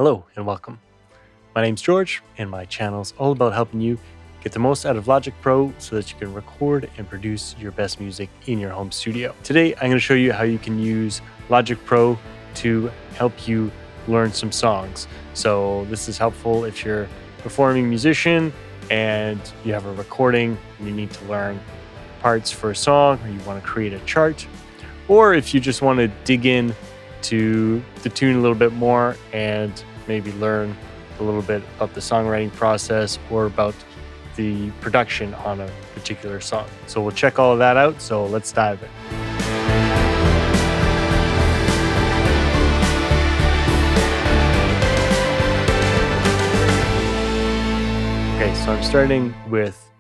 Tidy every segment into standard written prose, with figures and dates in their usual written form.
Hello and welcome. My name's George, and my channel is all about helping you get the most out of Logic Pro so that you can record and produce your best music in your home studio. Today, I'm going to show you how you can use Logic Pro to help you learn some songs. So this is helpful if you're a performing musician and you have a recording and you need to learn parts for a song, or you want to create a chart, or if you just want to dig in to the tune a little bit more and maybe learn a little bit about the songwriting process or about the production on a particular song. So we'll check all of that out. So let's dive in. Okay, so I'm starting with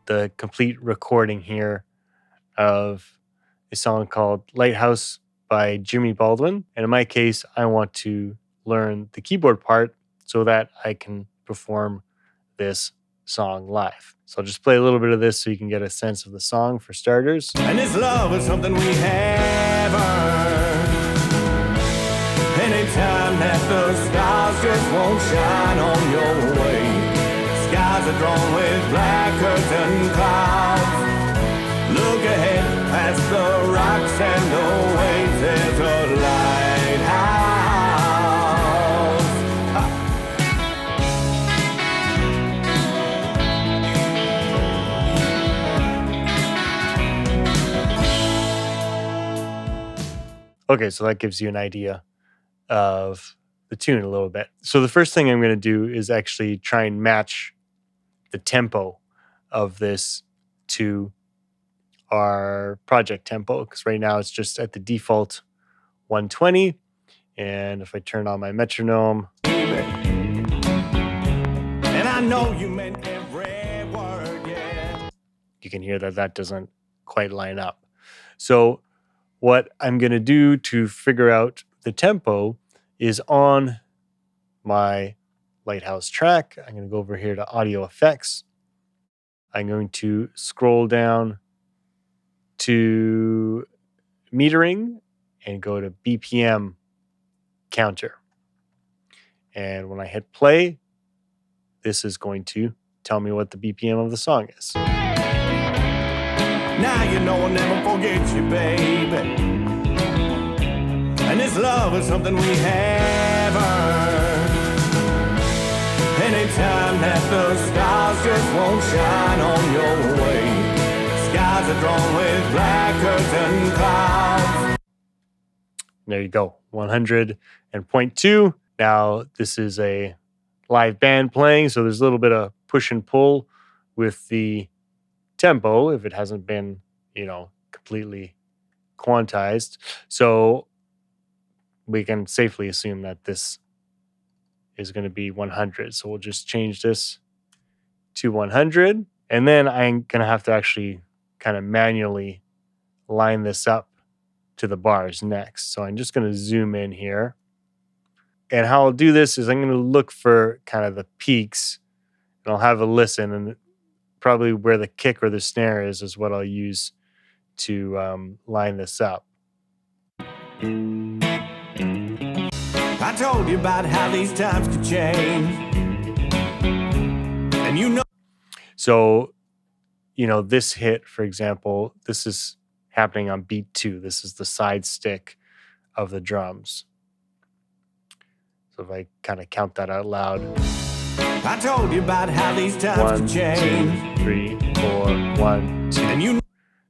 the complete recording here of a song called Lighthouse by Baldwin. And in my case, I want to learn the keyboard part so that I can perform this song live. So I'll just play a little bit of this so you can get a sense of the song for starters. And this love is something we have earned. Anytime that the stars just won't shine on your way, skies are drawn with black curtain clouds. Look ahead past the rocks and the waves, there's a lighthouse. Okay, so that gives you an idea of the tune a little bit. So the first thing I'm going to do is actually try and match the tempo of this to our project tempo, because right now it's just at the default 120. And if I turn on my metronome, And I know you meant every word, yeah. you can hear that that doesn't quite line up. So what I'm going to do to figure out the tempo is on my Lighthouse track, I'm going to go over here to Audio Effects. I'm going to scroll down to metering and go to BPM counter. And when I hit play, this is going to tell me what the BPM of the song is. Now you know I'll never forget you, baby. And this love is something we have earned. Anytime that the stars just won't shine on your way, skies are drawn with black curtain clouds. There you go, 100 and 0.2. Now this is a live band playing, so there's a little bit of push and pull with the tempo if it hasn't been, completely quantized. So we can safely assume that this is going to be 100. So we'll just change this to 100. And then I'm going to have to actually kind of manually line this up to the bars next. So I'm just going to zoom in here. And how I'll do this is I'm going to look for kind of the peaks, and I'll have a listen, and probably where the kick or the snare is what I'll use to line this up. I told you about how these times could change. And you know. So, this hit, for example, this is happening on beat 2. This is the side stick of the drums. So if I kind of count that out loud. I told you about how these times could change. 1, 2, 3, 4, 1, 2. And you.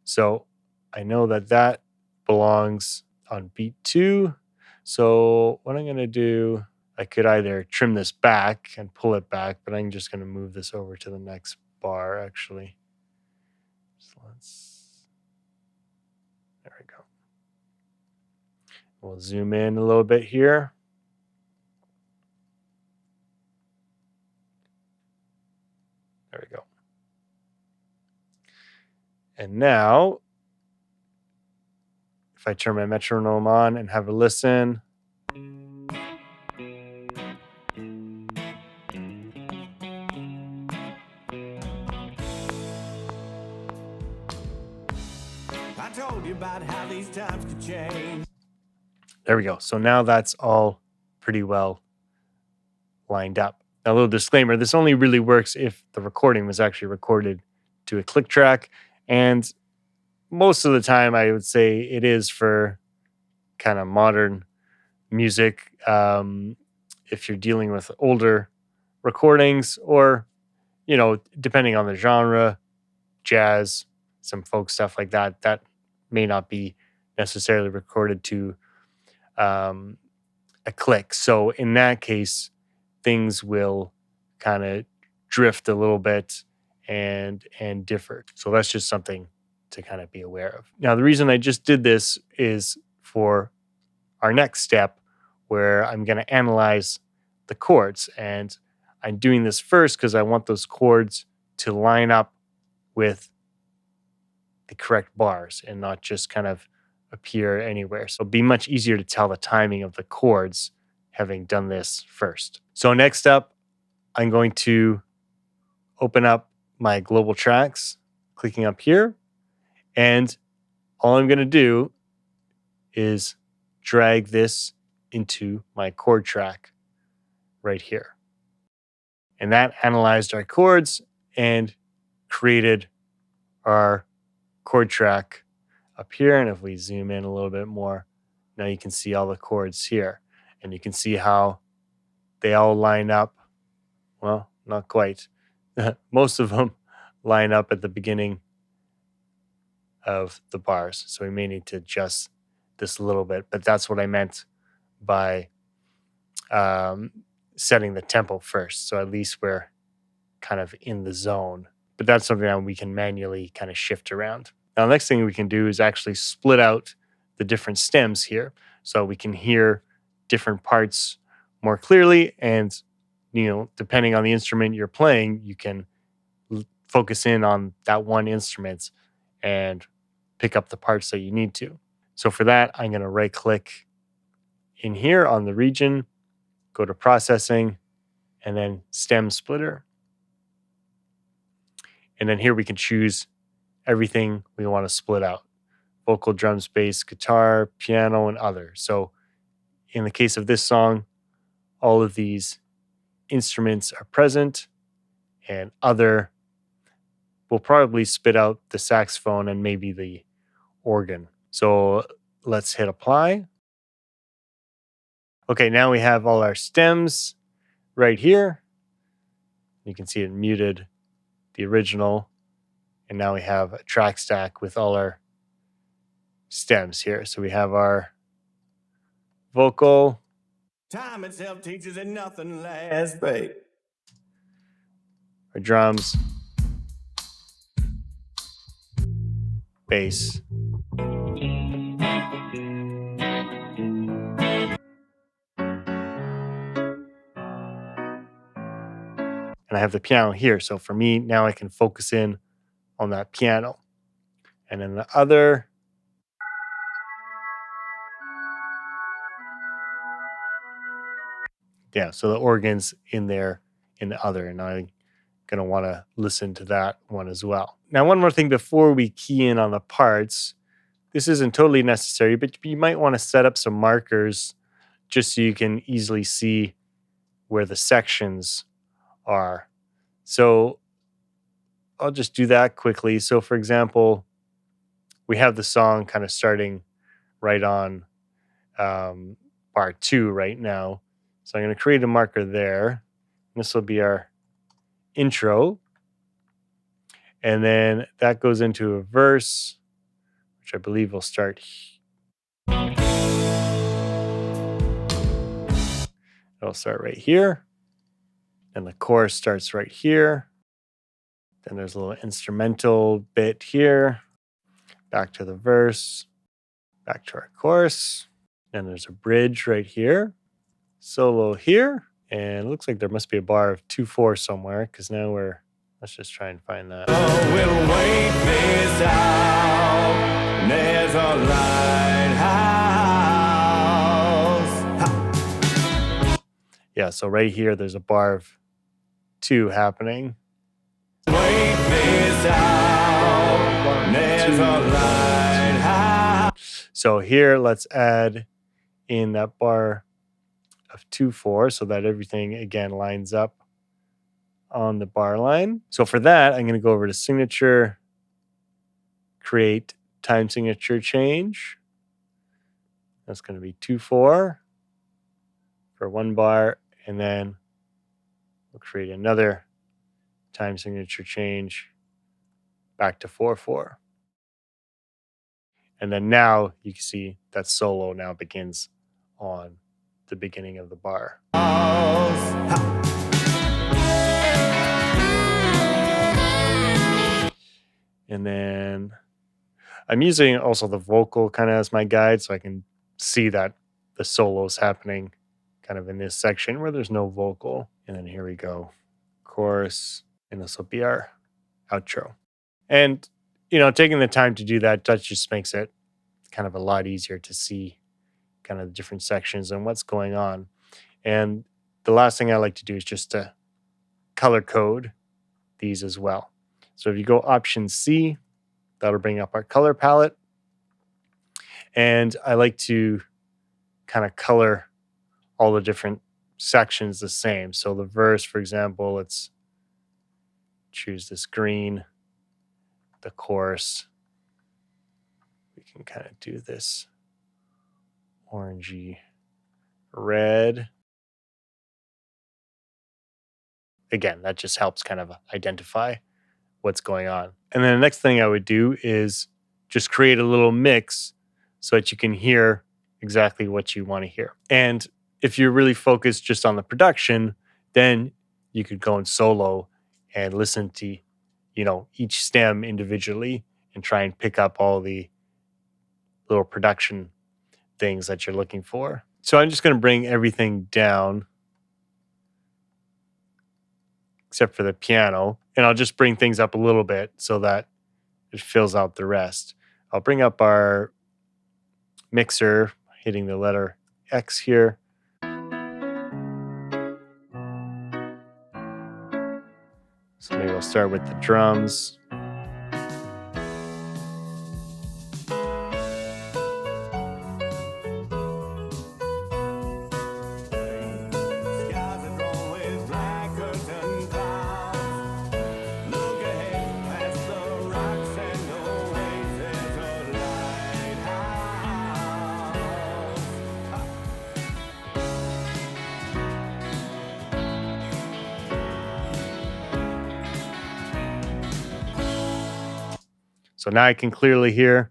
So I know that that belongs on beat 2. So what I'm going to do, I could either trim this back and pull it back, but I'm just going to move this over to the next bar, actually. So there we go. We'll zoom in a little bit here. There we go. And now, if I turn my metronome on and have a listen, I told you about how these times could change. There we go. So now that's all pretty well lined up. Now, a little disclaimer, this only really works if the recording was actually recorded to a click track. And most of the time, I would say it is for kind of modern music. If you're dealing with older recordings or, depending on the genre, jazz, some folk stuff like that, that may not be necessarily recorded to a click. So in that case, things will kind of drift a little bit and differ. So that's just something to kind of be aware of. Now, the reason I just did this is for our next step, where I'm going to analyze the chords. And I'm doing this first because I want those chords to line up with the correct bars and not just kind of appear anywhere. So it'll be much easier to tell the timing of the chords having done this first. So next up, I'm going to open up my global tracks, clicking up here. And all I'm going to do is drag this into my chord track right here. And that analyzed our chords and created our chord track up here. And if we zoom in a little bit more, now you can see all the chords here. And you can see how they all line up. Well, not quite. Most of them line up at the beginning of the bars. So we may need to adjust this a little bit, but that's what I meant by setting the tempo first. So at least we're kind of in the zone, but that's something that we can manually kind of shift around. Now, the next thing we can do is actually split out the different stems here so we can hear different parts more clearly. And, depending on the instrument you're playing, you can focus in on that one instrument and pick up the parts that you need to. So for that, I'm going to right click in here on the region, go to processing, and then stem splitter. And then here we can choose everything we want to split out: vocal, drums, bass, guitar, piano, and other. So in the case of this song, all of these instruments are present, and other will probably spit out the saxophone and maybe the organ. So let's hit apply. Okay, now we have all our stems right here. You can see it muted the original. And now we have a track stack with all our stems here. So we have our vocal. Time itself teaches it nothing lasts, babe. Our drums, bass, and I have the piano here. So for me, now I can focus in on that piano. And then the other, so the organ's in there in the other, and I'm going to want to listen to that one as well. Now, one more thing before we key in on the parts. This isn't totally necessary, but you might want to set up some markers just so you can easily see where the sections are. So I'll just do that quickly. So for example, we have the song kind of starting right on bar 2 right now. So I'm going to create a marker there. This will be our intro. And then that goes into a verse, which I believe will start. It'll start right here. And the chorus starts right here. Then there's a little instrumental bit here. Back to the verse. Back to our chorus. Then there's a bridge right here. Solo here. And it looks like there must be a bar of 2/4 somewhere, because now let's just try and find that. We'll wait this out. There's a lighthouse. Yeah, so right here, there's a bar of 2 happening. Wait this out. There's a lighthouse. So here, let's add in that bar of 2/4 so that everything again lines up on the bar line. So for that, I'm going to go over to signature, create time signature change. That's going to be 2/4 for 1 bar, and then we'll create another time signature change back to 4/4. And then now you can see that solo now begins on the beginning of the bar. And then I'm using also the vocal kind of as my guide so I can see that the solo is happening kind of in this section where there's no vocal. And then here we go, chorus, and this will be our outro. And, you know, taking the time to do that just makes it kind of a lot easier to see kind of the different sections and what's going on. And the last thing I like to do is just to color code these as well. So if you go Option C, that'll bring up our color palette. And I like to kind of color all the different sections the same. So the verse, for example, let's choose this green. The chorus, we can kind of do this orangey red. Again, that just helps kind of identify what's going on. And then the next thing I would do is just create a little mix so that you can hear exactly what you want to hear. And if you're really focused just on the production, then you could go in solo and listen to, you know, each stem individually and try and pick up all the little production things that you're looking for. So I'm just going to bring everything down except for the piano, and I'll just bring things up a little bit so that it fills out the rest. I'll bring up our mixer, hitting the letter X here. So maybe I'll start with the drums. So now I can clearly hear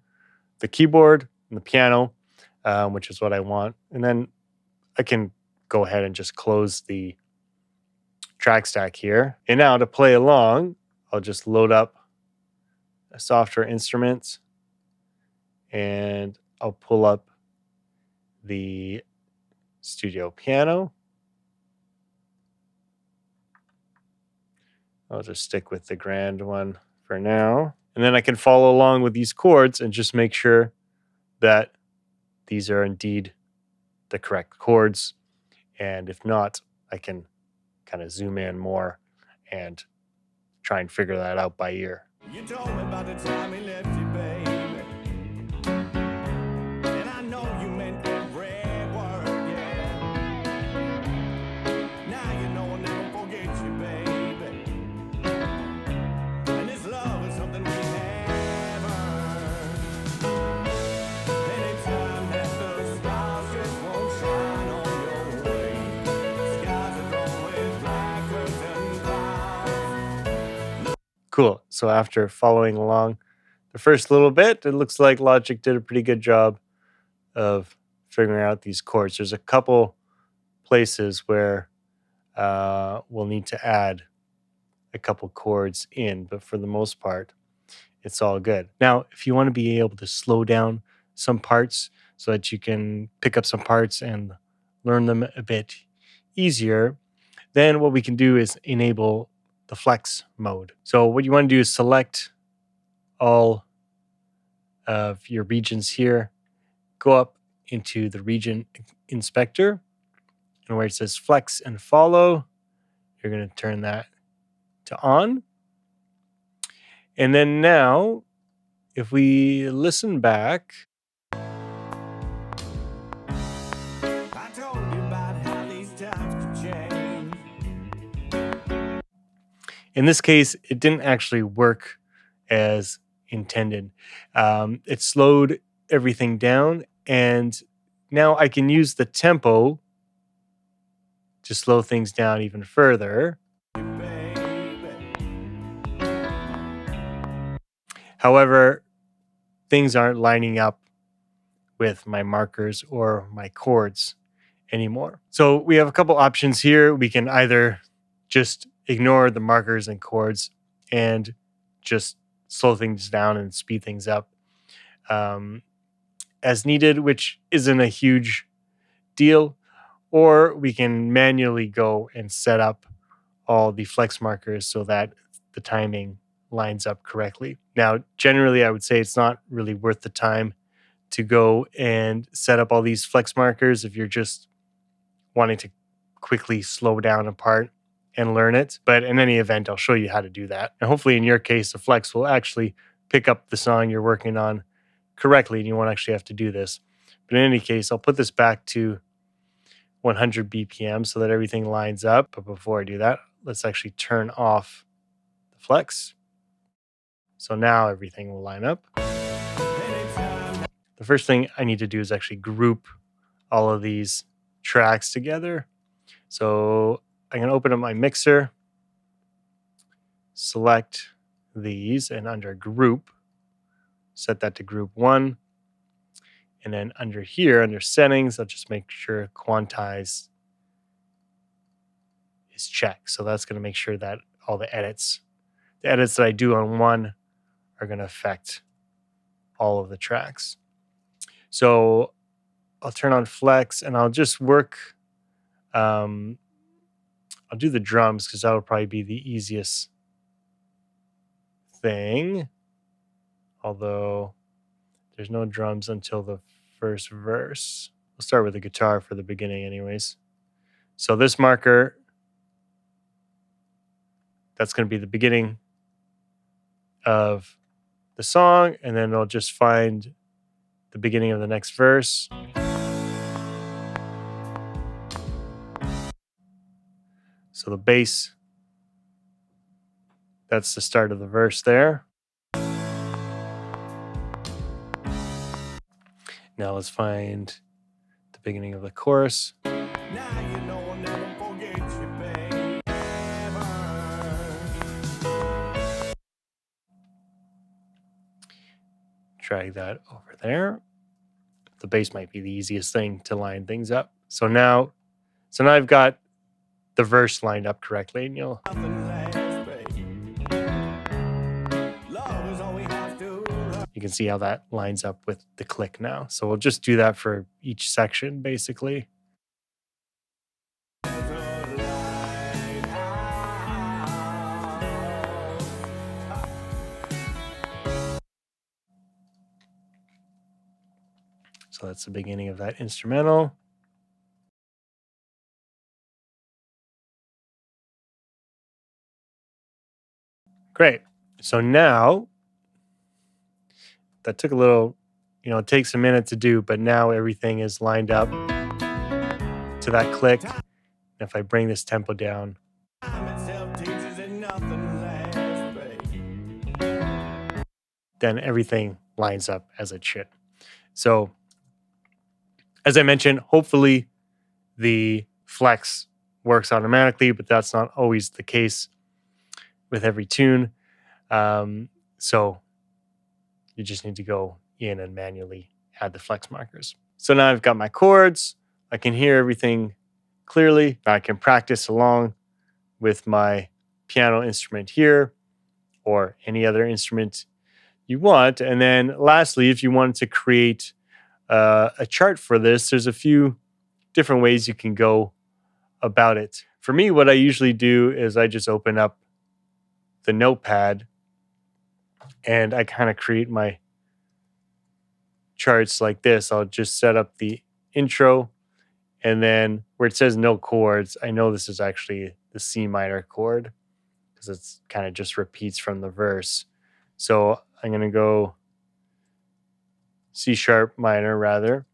the keyboard and the piano, which is what I want. And then I can go ahead and just close the track stack here. And now to play along, I'll just load up a software instruments and I'll pull up the studio piano. I'll just stick with the grand one for now. And then I can follow along with these chords and just make sure that these are indeed the correct chords. And if not, I can kind of zoom in more and try and figure that out by ear. You told me about the time he left you, baby. And I know you meant every word, yeah. Now you know I'll never forget you, baby. And this love is something we have earned. Anytime that the stars just won't shine on your way, skies are drawn with black curtain clouds. Cool. So after following along the first little bit, it looks like Logic did a pretty good job of figuring out these chords. There's a couple places where we'll need to add a couple chords in, but for the most part, it's all good. Now, if you want to be able to slow down some parts so that you can pick up some parts and learn them a bit easier, then what we can do is enable the flex mode. So what you want to do is select all of your regions here, go up into the region inspector, and where it says flex and follow, you're going to turn that to on. And then now, if we listen back, I told you about how the In this case, it didn't actually work as intended. It slowed everything down, and now I can use the tempo to slow things down even further. However, things aren't lining up with my markers or my chords anymore. So we have a couple options here. We can either just ignore the markers and chords and just slow things down and speed things up as needed, which isn't a huge deal. Or we can manually go and set up all the flex markers so that the timing lines up correctly. Now, generally, I would say it's not really worth the time to go and set up all these flex markers if you're just wanting to quickly slow down a part and learn it. But in any event, I'll show you how to do that. And hopefully in your case, the flex will actually pick up the song you're working on correctly and you won't actually have to do this. But in any case, I'll put this back to 100 BPM so that everything lines up. But before I do that, let's actually turn off the flex. So now everything will line up. The first thing I need to do is actually group all of these tracks together. So I'm going to open up my mixer, select these, and under group, set that to group 1. And then under here, under settings, I'll just make sure quantize is checked. So that's going to make sure that all the edits that I do on one are going to affect all of the tracks. So I'll turn on flex and I'll just work. I'll do the drums because that'll probably be the easiest thing. Although there's no drums until the first verse. We'll start with the guitar for the beginning anyways. So this marker, that's going to be the beginning of the song, and then I'll just find the beginning of the next verse. So the bass, that's the start of the verse there. Now let's find the beginning of the chorus. Now you know I'll never forget you, babe. Drag that over there. The bass might be the easiest thing to line things up. So now I've got the verse lined up correctly, and you can see how that lines up with the click now. So we'll just do that for each section, basically. So that's the beginning of that instrumental. Great. So now that took a little, it takes a minute to do, but now everything is lined up to that click. And if I bring this tempo down, then everything lines up as it should. So as I mentioned, hopefully the flex works automatically, but that's not always the case with every tune. So you just need to go in and manually add the flex markers. So now I've got my chords. I can hear everything clearly. I can practice along with my piano instrument here or any other instrument you want. And then lastly, if you wanted to create a chart for this, there's a few different ways you can go about it. For me, what I usually do is I just open up the notepad and I kind of create my charts like this. I'll just set up the intro, and then where it says no chords, I know this is actually the C minor chord because it's kind of just repeats from the verse. So I'm going to go C sharp minor rather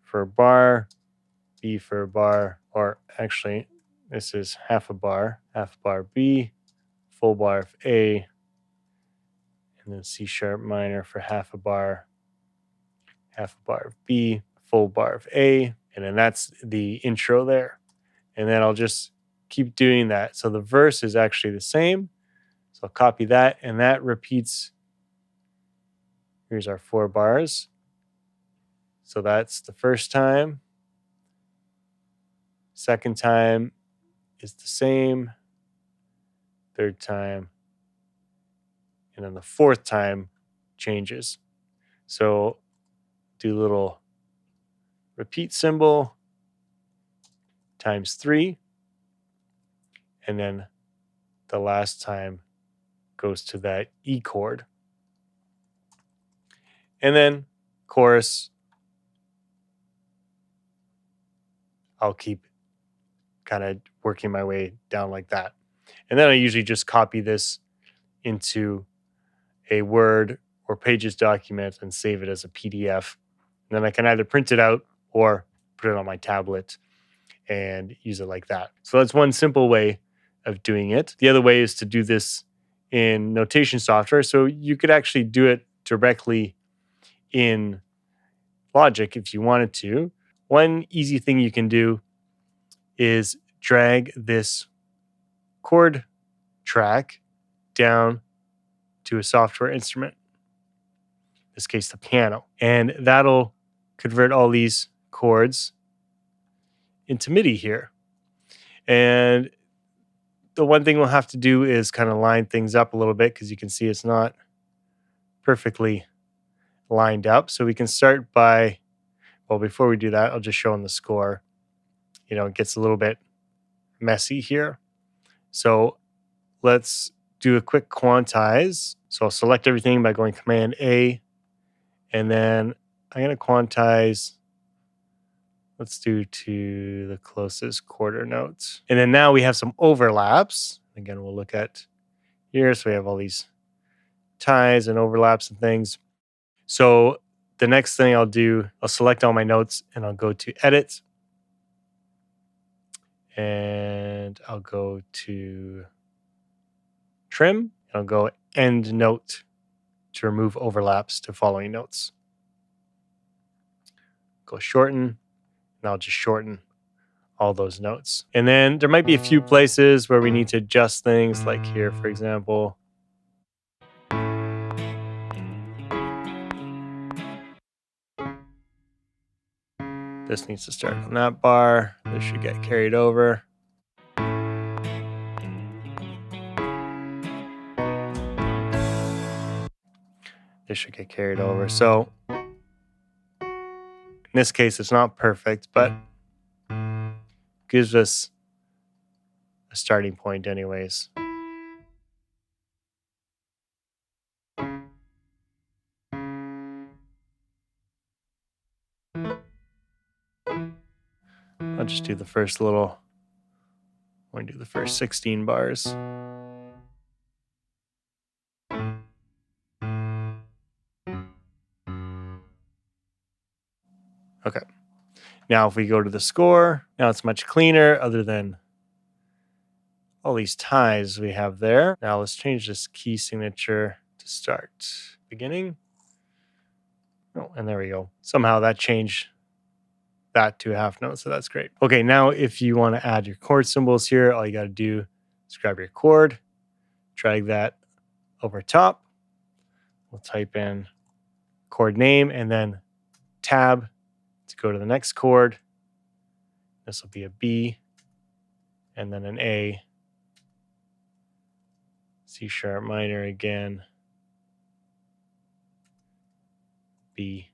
for bar, B for bar, or actually this is half a bar B, full bar of A, and then C sharp minor for half a bar of B, full bar of A, and then that's the intro there. And then I'll just keep doing that. So the verse is actually the same. So I'll copy that, and that repeats. Here's our 4 bars. So that's the first time. Second time is the same. Third time. And then the fourth time changes. So do a little repeat symbol times 3. And then the last time goes to that E chord. And then chorus, I'll keep kind of working my way down like that. And then I usually just copy this into a Word or Pages document and save it as a PDF. And then I can either print it out or put it on my tablet and use it like that. So that's one simple way of doing it. The other way is to do this in notation software. So you could actually do it directly in Logic if you wanted to. One easy thing you can do is drag this chord track down to a software instrument, in this case the piano, and that'll convert all these chords into MIDI here. And the one thing we'll have to do is kind of line things up a little bit, because you can see it's not perfectly lined up. So we can start by, well, before we do that, I'll just show on the score. You know, it gets a little bit messy here. So let's do a quick quantize. So I'll select everything by going Command A, and then I'm going to quantize. Let's do to the closest quarter notes. And then now we have some overlaps. Again, we'll look at here. So we have all these ties and overlaps and things. So the next thing I'll do, I'll select all my notes and I'll go to Edit. And I'll go to Trim. And I'll go End Note to remove overlaps to following notes. Go Shorten. And I'll just shorten all those notes. And then there might be a few places where we need to adjust things, like here, for example. This needs to start on that bar. This should get carried over. This should get carried over. So in this case, it's not perfect, but gives us a starting point anyways. I'll just do the first little, I want to do the first 16 bars. Okay. Now if we go to the score, now it's much cleaner other than all these ties we have there. Now let's change this key signature to start beginning. Oh, and there we go. Somehow that changed that to a half note, so that's great. Okay, now if you want to add your chord symbols here, all you got to do is grab your chord, drag that over top. We'll type in chord name and then tab to go to the next chord. This will be a B and then an A, C sharp minor again, B,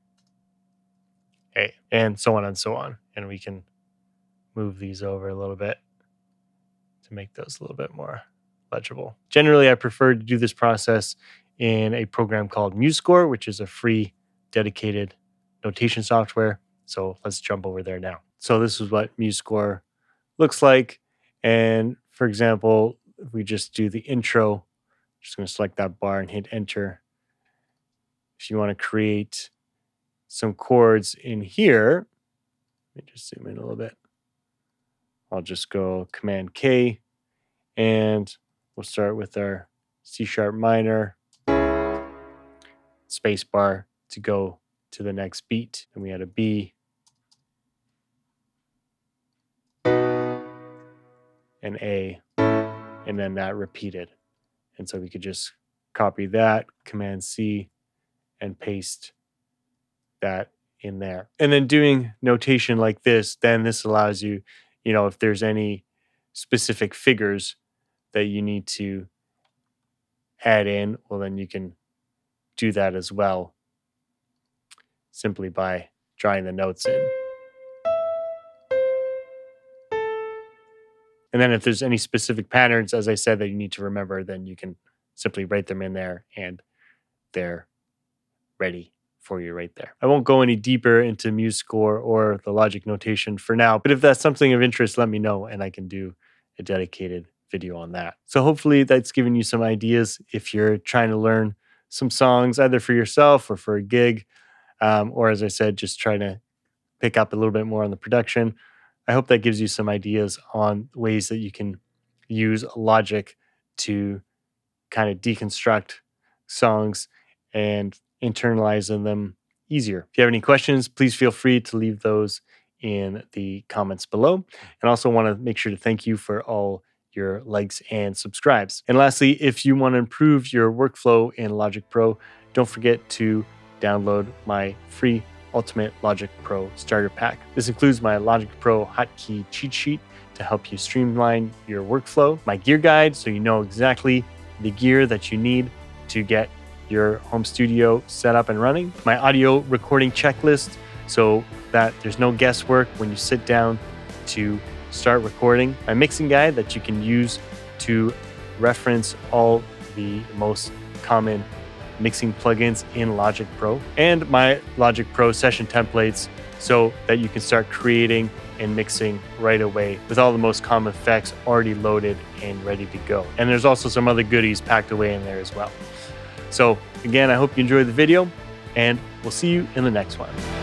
A, and so on and so on. And we can move these over a little bit to make those a little bit more legible. Generally, I prefer to do this process in a program called MuseScore, which is a free dedicated notation software. So let's jump over there now. So this is what MuseScore looks like. And for example, if we just do the intro, I'm just going to select that bar and hit enter. If you want to create some chords in here, let me just zoom in a little bit. I'll just go Command K and we'll start with our C sharp minor, space bar to go to the next beat. Then we had a B, an A, and then that repeated. And so we could just copy that, Command C, and paste that in there. And then doing notation like this, then this allows you, if there's any specific figures that you need to add in, well, then you can do that as well simply by drawing the notes in. And then if there's any specific patterns, as I said, that you need to remember, then you can simply write them in there and they're ready for you right there. I won't go any deeper into MuseScore or the logic notation for now, but if that's something of interest, let me know and I can do a dedicated video on that. So hopefully that's given you some ideas if you're trying to learn some songs either for yourself or for a gig, or as I said, just trying to pick up a little bit more on the production. I hope that gives you some ideas on ways that you can use logic to kind of deconstruct songs and internalize them easier. If you have any questions, please feel free to leave those in the comments below. And also want to make sure to thank you for all your likes and subscribes. And lastly, if you want to improve your workflow in Logic Pro, don't forget to download my free Ultimate Logic Pro Starter Pack. This includes my Logic Pro hotkey cheat sheet to help you streamline your workflow, my gear guide so you know exactly the gear that you need to get your home studio set up and running, my audio recording checklist so that there's no guesswork when you sit down to start recording, my mixing guide that you can use to reference all the most common mixing plugins in Logic Pro, and my Logic Pro session templates so that you can start creating and mixing right away with all the most common effects already loaded and ready to go. And there's also some other goodies packed away in there as well. So again, I hope you enjoyed the video and we'll see you in the next one.